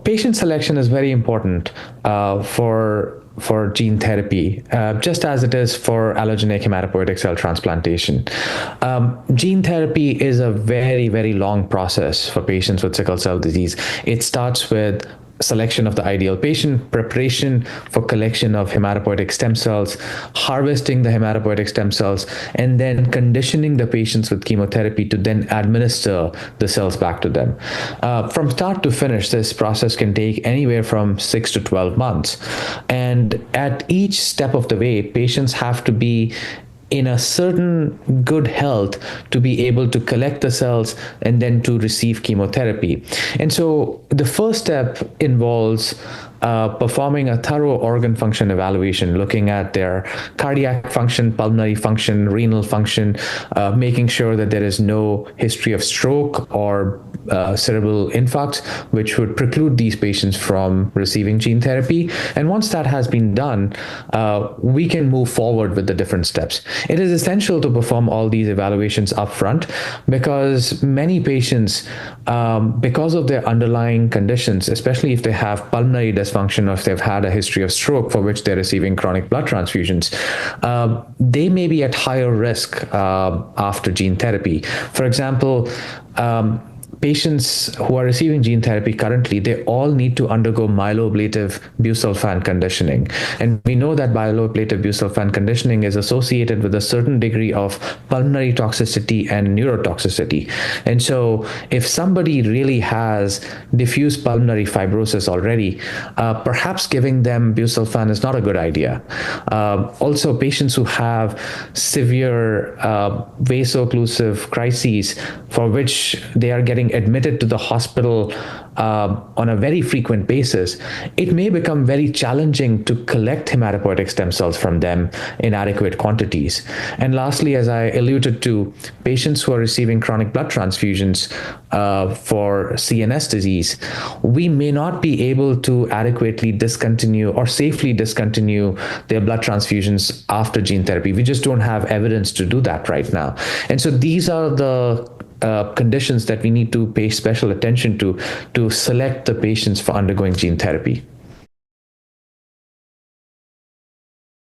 Patient selection is very important for gene therapy, just as it is for allogeneic hematopoietic cell transplantation. Gene therapy is a very, very long process for patients with sickle cell disease. It starts with selection of the ideal patient, preparation for collection of hematopoietic stem cells, harvesting the hematopoietic stem cells, and then conditioning the patients with chemotherapy to then administer the cells back to them. From start to finish, this process can take anywhere from 6 to 12 months. And at each step of the way, patients have to be in a certain good health to be able to collect the cells and then to receive chemotherapy. And so the first step involves performing a thorough organ function evaluation, looking at their cardiac function, pulmonary function, renal function, making sure that there is no history of stroke or cerebral infarcts, which would preclude these patients from receiving gene therapy. And once that has been done, we can move forward with the different steps. It is essential to perform all these evaluations upfront because many patients, because of their underlying conditions, especially if they have pulmonary dysfunction or if they've had a history of stroke for which they're receiving chronic blood transfusions, they may be at higher risk after gene therapy. For example, patients who are receiving gene therapy currently, they all need to undergo myeloablative Busulfan conditioning. And we know that myeloablative Busulfan conditioning is associated with a certain degree of pulmonary toxicity and neurotoxicity. And so if somebody really has diffuse pulmonary fibrosis already, perhaps giving them Busulfan is not a good idea. Also, patients who have severe vaso-occlusive crises for which they are getting admitted to the hospital on a very frequent basis, it may become very challenging to collect hematopoietic stem cells from them in adequate quantities. And lastly, as I alluded to, patients who are receiving chronic blood transfusions for CNS disease, we may not be able to adequately discontinue or safely discontinue their blood transfusions after gene therapy. We just don't have evidence to do that right now. And so these are the conditions that we need to pay special attention to select the patients for undergoing gene therapy.